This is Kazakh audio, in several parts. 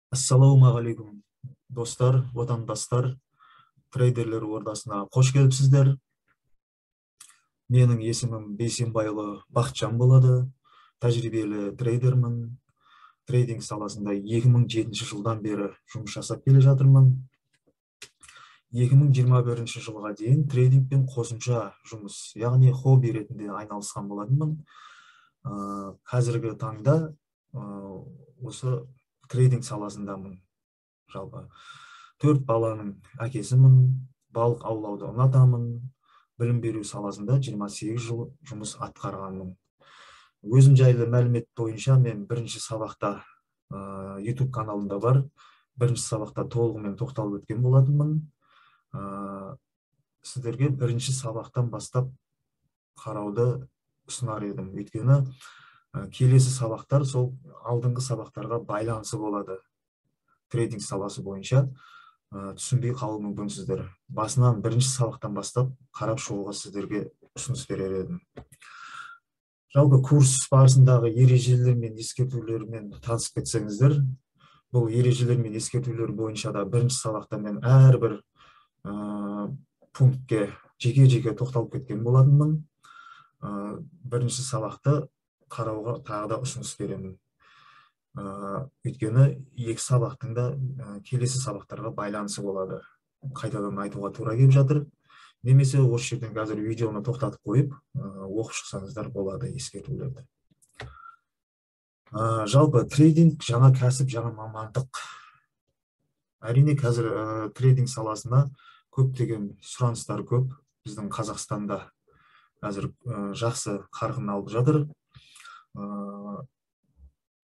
Ассалаумағалейкум достар, отандастар, трейдерлер ордасына қош келіпсіздер. Менің есімім Бейсенбайұлы Бақытжан болады. Тәжірибелі трейдермін. Трейдинг саласында 2007 жылдан бері жұмыс жасап келе жатырмын. 2021 жылға дейін трейдингпен қосымша жұмыс, яғни хобби ретінде айналысқан болатынмын. Қазіргі таңда осы трейдинг саласындамын. Жалпы 4 баланың әкесімін, балық аулауды ұнатамын, білім беру саласында 28 жыл жұмыс атқарғанмын. Өзім жайлы мәлімет бойынша мен бірінші сабақта YouTube каналында бар, бірінші сабақта толығымен тоқталып өткен болатынмын. Сіздерге бірінші сабақтан бастап қарауды ұсынар едім. Өйткені келесі сабақтар сол алдыңғы сабақтарға байланысы болады. Трейдинг саласы бойынша түсінбей қалуы мүмкінсіздер. Басынан бірінші сабақтан бастап қарап шығуға сіздерге ұсыныс берер едім. Жалпы курс барысындағы ережелер мен ескертулермен танысып кетсеңіздер, бұл ережелер мен ескертулер бойынша да бірінші сабақта мен әрбір пунктке жеке-жеке тоқталып кеткен болатынмын. Бірінші сабақты қарауға тағы да ұсыныс беремін. Өйткені екі сабақтың да келесі сабақтарға байланысы болады. Қайтадан айтуға тура келіп жатыр. Немесе осы жерден қазір видеоны тоқтатып қойып, оқып шықсаңыздар болады ескертулерді. Жалпы трейдинг жаңа кәсіп, жаңа мамандық. Әрине қазір трейдинг саласына көптеген сұраныстар көп. Біздің Қазақстанда қазір жақсы қарқын алып жатыр.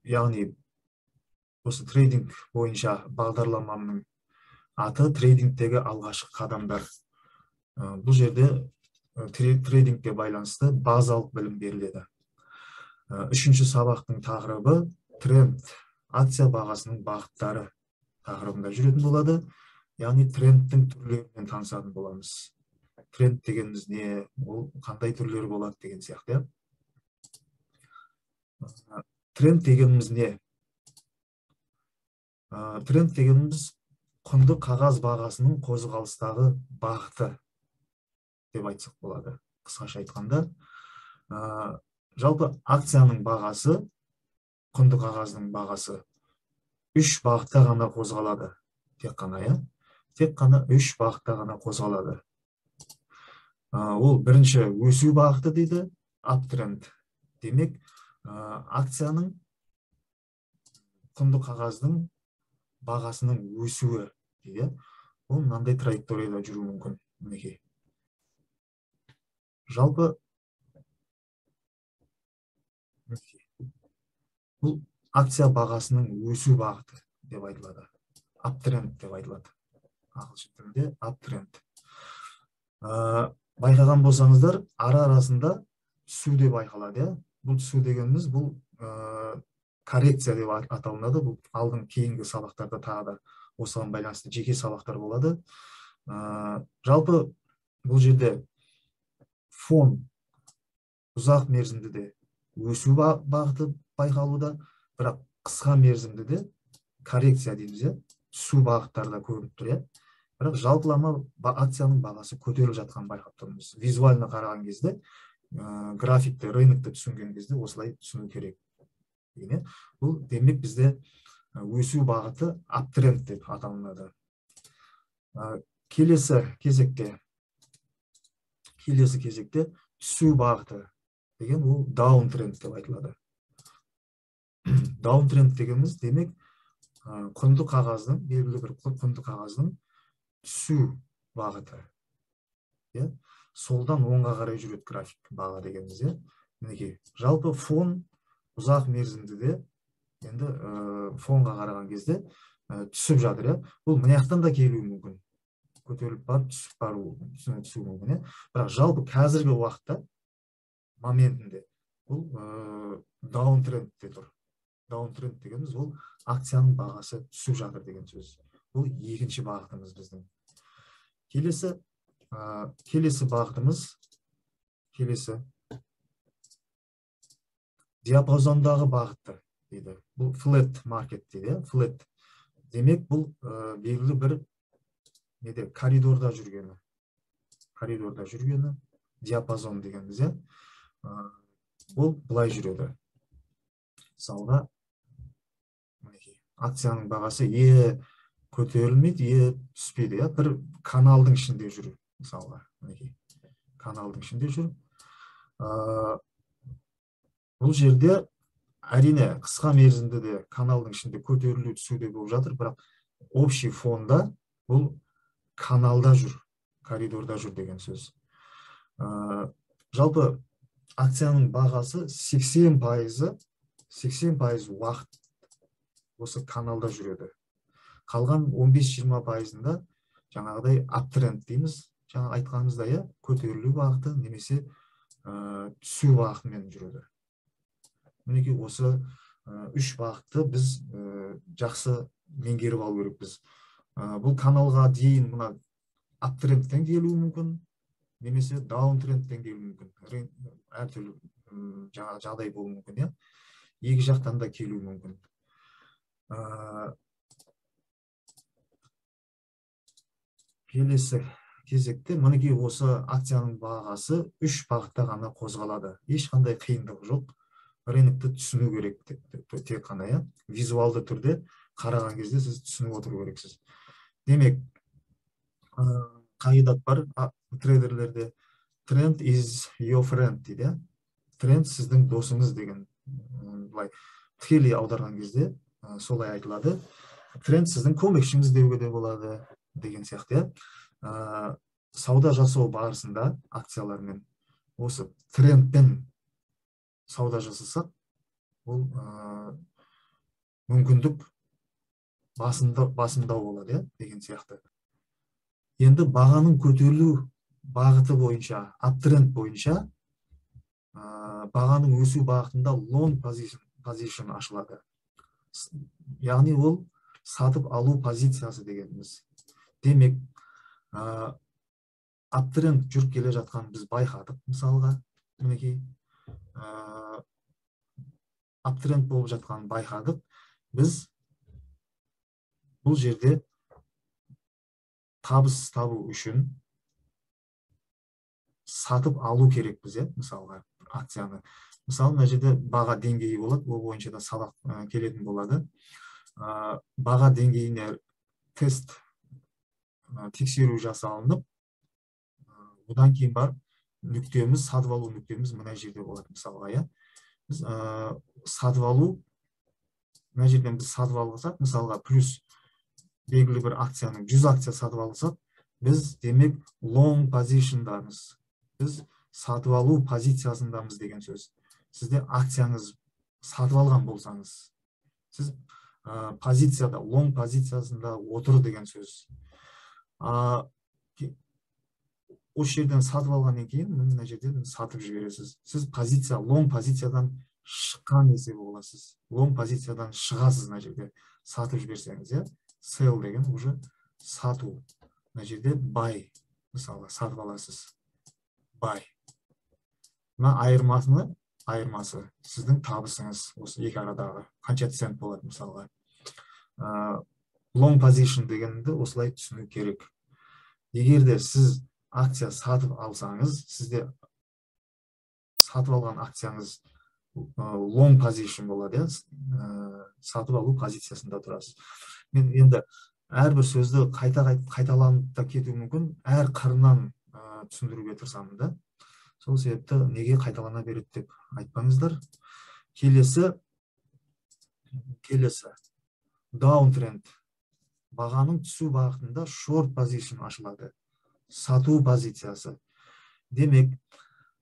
Яғни осы трейдинг бойынша бағдарламамның аты трейдингтегі алғашқы қадамдар. Бұл жерде трейдингке байланысты базалық білім беріледі. Үшінші сабақтың тақырыбы тренд, акция бағасының бағыттары тақырыбында жүретін болады. Яғни трендтің түрлерімен танысатын боламыз. Тренд дегеніміз не, ол қандай түрлері болады деген сияқты. Тренд дегеніміз не? Тренд дегеніміз құнды қағаз бағасының қозғалыстағы бағыты деп айтсақ болады. Қысқаша айтқанда, жалпы акцияның бағасы, құнды қағаздың бағасы 3 бағытта ғана қозғалады. Тек қана 3 бағытта ғана қозғалады. Ол бірінші өсу бағыты дейді, аптренд. Демек, акцияның, құнды қағаздың бағасының өсуі дейді. Ол мынандай траекторияда жүру мүмкін. Мінекей. Жалпы бұл акция бағасының өсу бағыты деп айтылады. Аптренд деп айтылады. Ағылшын тілінде аптренд. Байқаған болсаңыздар, ара-арасында түсу деп байқалады. Бұл түсу дегеніміз бұл коррекция деп аталынады. Бұл алдың кейінгі сабақтарда тағы да осыған байланысты жеке сабақтар болады. Жалпы бұл жерде фон ұзақ мерзімді де өсу бағыты байқалуда, бірақ қысқа мерзімді де коррекция дейміз, түсу бағыттарда көрініп тұр. Бірақ жалпылама акцияның бағасы көтеріліп жатқан байқап тұрмыз. Визуально қараған кезде, графикті, рынокты түсінген кезде осылай түсіну керек. Бұл демек бізде өсу бағыты аптренд деп аталынады. Келесі кезекте түсу бағыты деген ол даунтренд деп айтылады. Даунтренд дегеніміз демек құнды қағаздың, белгілі бір құнды қағаздың түсу бағыты. Солдан оңға қарай жүреді график баға дегеніміз. Мінекей, жалпы фон ұзақ мерзімді, енді фонға қараған кезде түсіп жатыр. Бұл мынаяқтан да келуі мүмкін. Көтеріліп барып, түсіп бару, түсуі мүмкін. Бірақ жалпы қазіргі уақытта моментінде бұл даунтрендте тұр. Даунтренд дегеніміз ол акцияның бағасы түсіп жатыр деген сөз. Бұл екінші бағытымыз біздің. Келесі бағытымыз, диапазондағы бағытты дейді. Бұл flat market дейді. Flat демек бұл белгілі бір неде коридорда жүргені диапазон дегенбіз, бұл былай жүреді. Мысалға, акцияның бағасы көтерілмейді, түспейді, бір каналдың ішінде жүру. Мысалға, каналдың ішінде жүр. Бұл жерде әрине қысқа мерзімді де каналдың ішінде көтерілу түсуде болып жатыр, бірақ общий фонда бұл каналда жүр, коридорда жүр деген сөз. Жалпы акцияның бағасы 80% уақыт осы каналда жүреді. Қалған 15-20%-ында жаңағыдай аптренд дейміз, жаңа айтқанымызда, көтерілу бағыты немесе түсу бағытымен жүреді. Мінекей осы 3 бағытты біз жақсы меңгеріп алу керекпіз. Бұл каналға дейін мына аптрендтен келуі мүмкін, немесе даунтрендтен келуі мүмкін. Әртүрлі жағдай болуы мүмкін, екі жақтан да келуі мүмкін. Келесі кезекте мінекей осы акцияның бағасы 3 бағытта ғана қозғалады. Ешқандай қиындық жоқ. Рынокты түсіну керек тек қана, визуалды түрде қараған кезде сіз түсініп отыру керексіз. Демек, қағидат бар трейдерлерде, тренд is your friend дейді. Тренд сіздің досыңыз деген, былай тікелей аударған кезде солай айтылады. Тренд сіздің көмекшіңіз деуге де болады деген сияқты. Сауда жасау барысында акциялармен осы трендпен сауда жасасақ, бұл мүмкіндік басымдау болады деген сияқты. Енді бағаның көтерілу бағыты бойынша, аптренд бойынша, бағаның өсу бағытында long position ашылады. Яғни ол сатып алу позициясы дегеніміз. Демек, аптренд жүріп келе жатқан біз байқадық, мысалға, мінекей, аптренд болып жатқан байқадық. Біз бұл жерде табыс табу үшін сатып алу керекпіз, мысалға, акцияны. Мысалы, мына жерде баға деңгейі болады, ол бойынша да сабақ келетін болады. Баға деңгейіне тест тексеру жасалынып, одан кейін бар нүктеміз, сатып алу нүктеміз мына жерде болады, мысалға, біз сатып алу, мына жерден біз сатып алғысақ, мысалға, плюс белгілі бір акцияның 100 акция сатып алғысақ, біз демек long position'дамыз. Біз сатып алу позициясындамыз деген сөз. Сізде акцияңыз сатып алған болсаңыз, сіз позицияда, long позициясында отыр деген сөз. Осы жерден сатып алғаннан кейін, мына жерден сатып жібересіз. Сіз позиция, long позициядан шыққан есебі боласыз. Long позициядан шығасыз, мына жерде сатып жіберсеңіз, sell деген уже сату. Мына жерде buy, мысалы, сатып аласыз. Buy. Мына айырмасы сіздің табысыңыз, осы екі арадағы қанша цент болады, мысалға. Long position дегенді осылай түсіну керек. Егерде сіз акция сатып алсаңыз, сізде сатып алған акцияңыз long position болады, сатып алу позициясында тұрасыз. Мен енді әрбір сөзді қайталанып та кетуі мүмкін, әр қырынан түсіндіруге тырысамын да. Сол себепті неге қайталана береді деп айтпаңыздар. Келесі даунтренд. Бағаның түсу бағытында short position ашылады. Сату позициясы. Демек,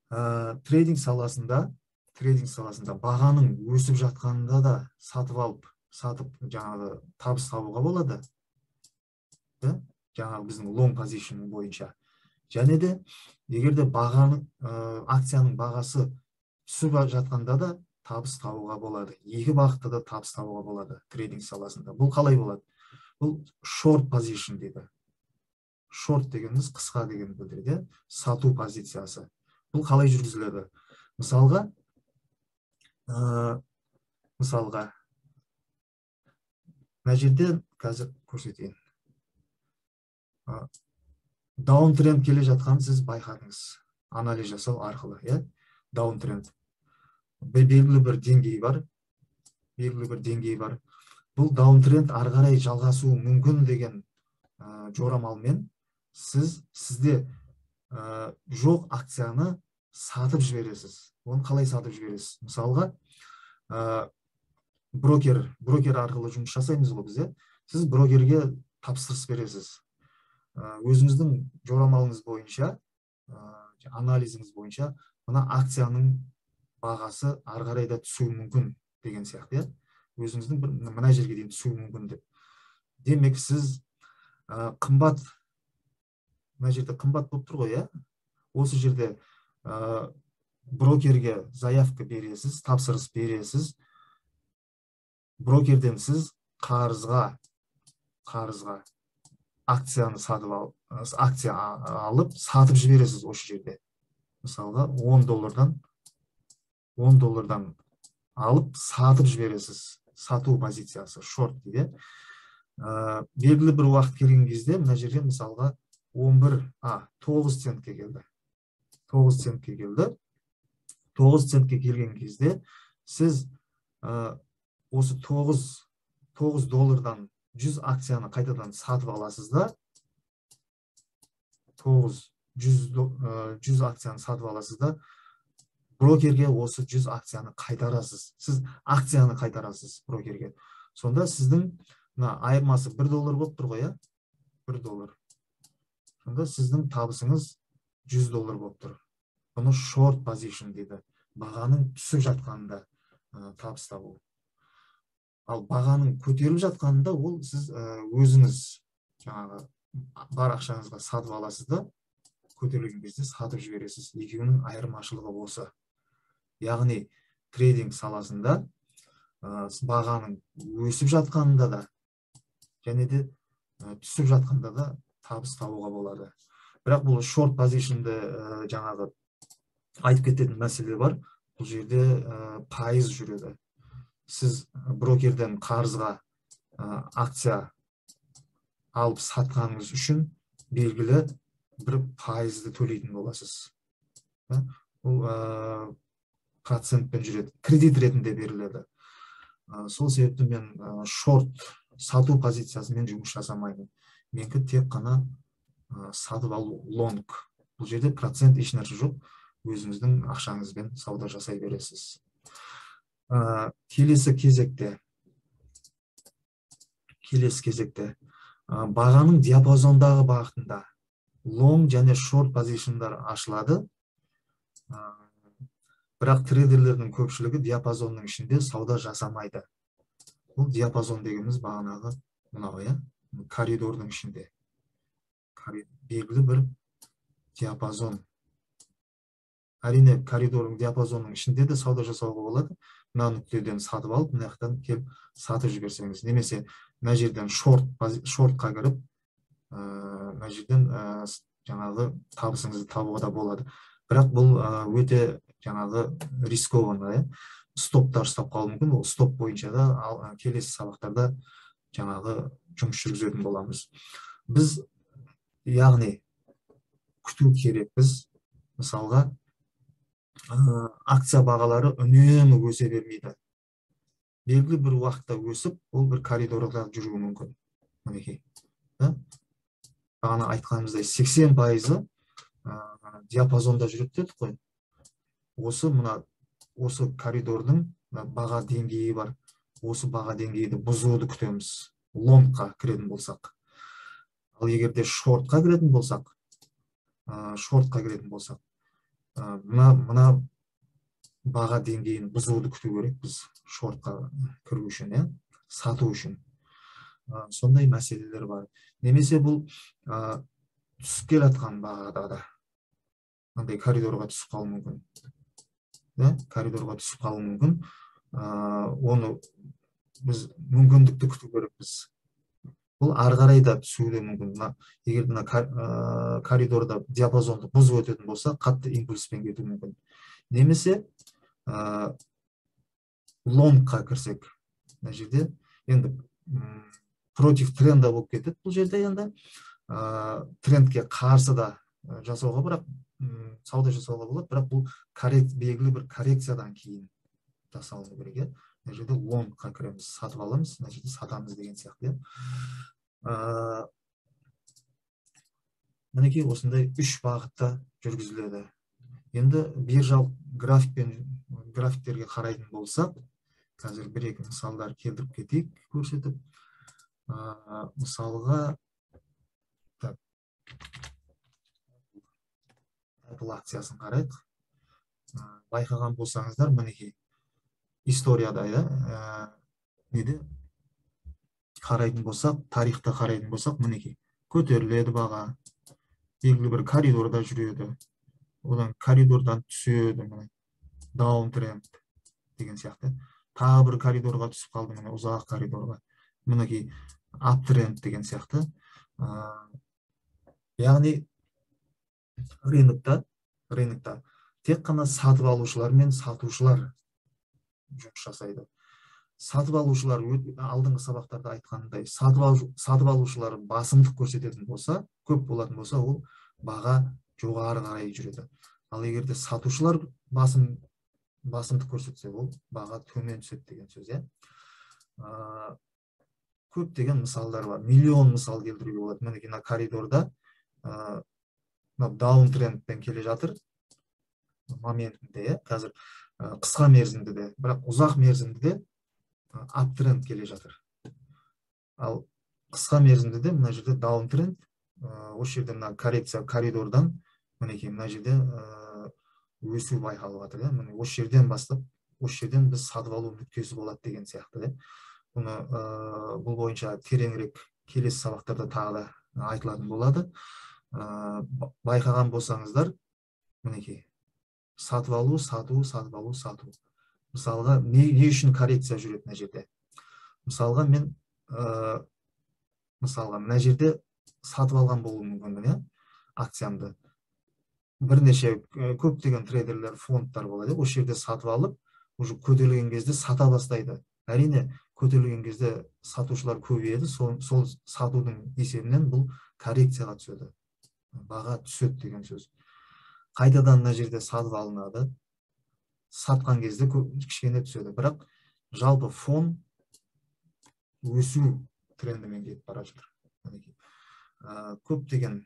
трейдинг саласында бағаның өсіп жатқанында да сатып жаңағы табыс табуға болады. Жаңағы біздің long position бойынша. Және де, егерде акцияның бағасы түсіп жатқанда да табыс табуға болады. Екі бағытта да табыс табуға болады трейдинг саласында. Бұл қалай болады? Бұл short position дейді. Short дегеніміз қысқа деген білдіреді, сату позициясы. Бұл қалай жүргізіледі? Мысалға, мына жерде қазір көрсетейін. Даун тренд келе жатқанын сіз байқадыңыз. Анализ жасау арқылы, даун тренд. Белгілі бір деңгей бар. Бұл даун тренд ары қарай жалғасуы мүмкін деген жорамалмен сізде жоқ акцияны сатып жібересіз. Оны қалай сатып жібересіз? Мысалға, брокер арқылы жұмыс жасаймыз ғой біз. Сіз брокерге тапсырыс бересіз. Өзіңіздің жорамалыңыз бойынша, анализіңіз бойынша, мына акцияның бағасы ары қарай да түсуі мүмкін деген сияқты. Өзіңіздің мына жерге дейін түсуі мүмкін деп. Демек, сіз қымбат, мына жерде қымбат болып тұр ғой, осы жерде брокерге заявка бересіз, тапсырыс бересіз. Брокерден сіз қарызға акцияны акция алып сатып жібересіз осы жерде. Мысалға, $10 алып сатып жібересіз. Сату позициясы, шорт дейді. Белгілі бір уақыт келген кезде, мына жерге мысалға 9 центке келді. 9 центке келді. 9 центке келген кезде сіз осы $9 100 акцияны қайтадан сатып аласыз да, 100 акцияны сатып аласыз да, брокерге осы 100 акцияны қайтарасыз. Сіз акцияны қайтарасыз брокерге. Сонда сіздің айырмасы $1 болып тұр ғой, $1. Сонда сіздің табысыңыз $100 болып тұр. Бұны short position дейді. Бағаның түсіп жатқанында табыс табу. Ал бағаның көтеріліп жатқанында ол сіз өзіңіз жаңағы бар ақшаңызға сатып аласыз да, көтерілген кезде сатып жібересіз. Екеуінің айырмашылығы осы. Яғни трейдинг саласында бағаның өсіп жатқанында да және де түсіп жатқанда да табыс табуға болады. Бірақ бұл short position'ды жаңағы айтып кететін мәселе бар. Бұл жерде пайыз жүреді. Сіз брокерден қарызға акция алып сатқаныңыз үшін белгілі бір пайызды төлейтін боласыз. Бұл процентпен жүреді, кредит ретінде беріледі. Сол себепті мен шорт сату позициясымен жұмыс жасамаймын. Менікі тек қана сатып алу, лонг. Бұл жерде процент ешнәрсе жоқ. Өзіңіздің ақшаңызбен сауда жасай бересіз. Келесі кезекте бағаның диапазондағы бағытында long және short позициондар ашылады. Бірақ трейдерлердің көпшілігі диапазонның ішінде сауда жасамайды. Бұл диапазон дегеніміз бағанағы мынау, коридордың ішінде. Белгілі бір диапазон. Әрине, коридордың диапазонның ішінде де сауда жасауға болады. Мына нүктеден сатып алып, мына жақтан келіп сатып жіберсеңіз, немесе мына жерден шортқа кіріп, мына жерден жаңағы табысыңызды табуға да болады. Бірақ бұл өте жаңағы рискованный, стоптар ұстап қалуы мүмкін. Ол стоп бойынша да келесі сабақтарда жаңағы жұмыс жүргізетін боламыз. Біз яғни күту керекпіз. Мысалға, акция бағалары үнемі өсе бермейді. Белгілі бір уақытта өсіп, ол бір коридорда жүруі мүмкін. Мінекей. Бағана айтқанымыздай 80% диапазонда жүреді дедік қой. Осы коридордың баға деңгейі бар. Осы баға деңгейді бұзуды күтеміз. Лонгқа кіретін болсақ. Ал егерде шортқа кіретін болсақ, мына баға деңгейін бұзуды күту керек біз шортқа кіру үшін, сату үшін. Сондай мәселелер бар. Немесе бұл түсіп келатқан бағада да мындай коридорға түсіп қалуы мүмкін. Коридорға түсіп қалуы мүмкін. Оны біз мүмкіндікті күту керекпіз. Бұл ары қарай да түсуі мүмкін. Егер мына коридорда диапазонды бұзып өтетін болса, қатты импульспен кетуі мүмкін. Немесе лонгқа кірсек, мына жерде енді против тренда болып кетеді бұл жерде. Енді трендке қарсы да жасауға, бірақ сауда жасауға болады, бірақ бұл белгілі бір коррекциядан кейін жасалыну керек, иә. Мына жерде лонгқа кіреміз, сатып аламыз, мына жерде сатамыз деген сияқты, иә. Мінекей осындай 3 бағытта жүргізіледі. Енді биржалық графиктерге қарайтын болсақ, қазір бір-екі мысалдар келтіріп кетейік, көрсетіп. Мысалға Apple акциясын қарайық. Байқаған болсаңыздар, мінекей историяда, неде қарайтын болсақ, тарихта қарайтын болсақ, мінекей көтеріледі баға, белгілі бір коридорда жүреді, одан коридордан түседі, даунтренд деген сияқты. Тағы бір коридорға түсіп қалды, міне ұзақ коридорға, мінекей аптренд деген сияқты. Яғни рынокта тек қана сатып алушылар мен сатушылар жұмыс жасайды. Сатып алушылар, алдыңғы сабақтарда айтқандай, сатып алушылар басымдық көрсететін болса, көп болатын болса, ол баға жоғары қарай жүреді. Ал егерде сатушылар басымдық көрсетсе, ол баға төмен түседі деген сөз, иә. Көптеген мысалдар бар, миллион мысал келтіруге болады. Мінекей мына коридорда даунтрендпен келе жатыр моментінде, қазір қысқа мерзімді де, бірақ ұзақ мерзімді де аптренд келе жатыр. Ал қысқа мерзімді де мына жерде даунтренд, осы жерде мына коррекция коридордан, мінекей мына жерде өсу байқалып жатыр. Міне осы жерден бастап, осы жерден біз сатып алу нүктесі болады деген сияқты. Бұл бойынша тереңірек келесі сабақтарда тағы да айтылатын болады. Байқаған болсаңыздар, мінекей сатып алу, сату, сатып алу, сату. Мысалға, не үшін коррекция жүреді мына жерде? Мысалға, мен мына жерде сатып алған болуы мүмкін, акциямды. Бірнеше көптеген трейдерлер, фондтар болады. Осы жерде сатып алып, уже көтерілген кезде сата бастайды. Әрине, көтерілген кезде сатушылар көбейеді, сол сатудың есебінен бұл коррекцияға түседі. Баға түседі деген сөз. Қайтадан мына жерде сатып алынады. Сатқан кезде кішкене түседі. Бірақ жалпы фон өсу трендімен кетіп бара жатыр. Көптеген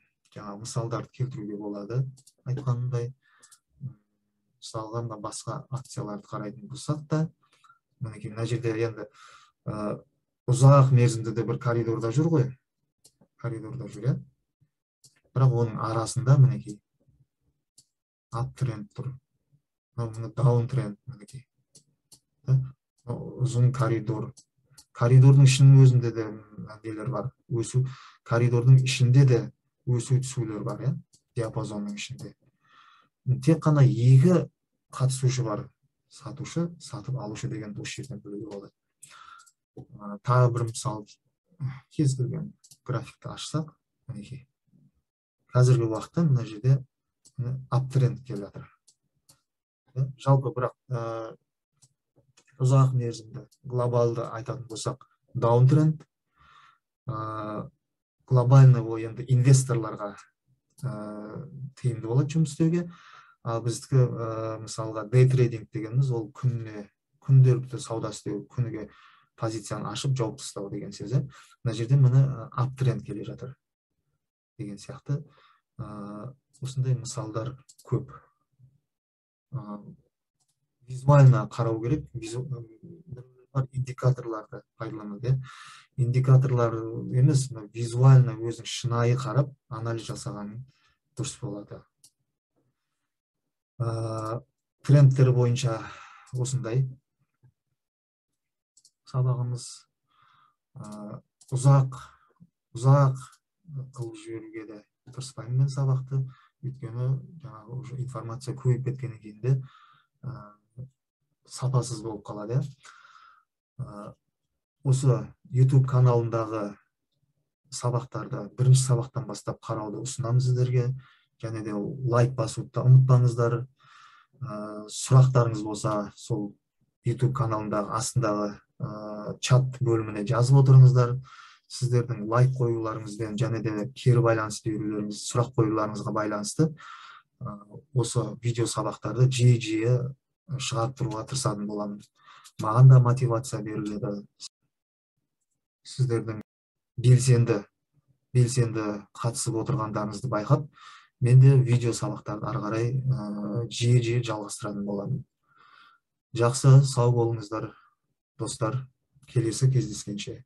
мысалдарды келтіруге болады. Айтқанымдай, мысалға басқа акцияларды қарайтын болсақ та, мінекей мына жерде енді ұзақ мерзімді де бір коридорда жүр ғой. Коридорда жүр, бірақ оның арасында мінекей аптренд тұр. Даунтренд мінекей. Ұзын коридор. Коридордың ішінің өзінде де нелер бар. Өсу, коридордың ішінде де өсу түсулер бар, диапазонның ішінде. Тек қана екі қатысушы бар. Сатушы, сатып алушы деген осы жерден білуге болады. Тағы бір мысал, кез келген графикті ашсақ, мінекей. Қазіргі уақытта мына жерде аптренд келіп жатыр. Жалпы бірақ ұзақ мерзімді глобалды айтатын болсақ, даунтренд, глобальный ол енді инвесторларға тиімді болады жұмыс істеуге. Ал біздікі мысалға day trading дегеніміз, ол күнделікті сауда істеу, күніге позицияны ашып жауып тастау деген сөз. Мына жерде міне аптренд келе жатыр деген сияқты. Осындай мысалдар көп. Визуально қарау керек, индикаторларды пайдаланады. Индикаторлар емес, визуально өзің шынайы қарап, анализ жасаған дұрыс болады. Трендтер бойынша осындай сабағымыз. Ұзақ қылып жіберуге де тырыспаймын мен сабақты, өйткені жаңағы информация көбейіп кеткеннен кейін де сапасыз болып қалады. Осы YouTube каналындағы сабақтарды бірінші сабақтан бастап қарауды ұсынамыз сіздерге. Және де лайк басуды ұмытпаңыздар. Сұрақтарыңыз болса, сол YouTube каналындағы астындағы чат бөлүмүнө жазып отуруңуздар. Сиздердин лайк коюуларыңызбен жана деле кири байланыштуу берүүлөрүңүз, сурак коюуларыңызга байланыштуу осы видео сабактарды жиі шығарып туруга тырышатын боламын. Маған да мотивация берилет. Сиздердин белсенді қатысып отырғандарыңызды байқап, мен де видео сабақтарды ары қарай жиі жалғастыратын боламын. Жақсы, сау болыңыздар, достар. Келесі кездескенше.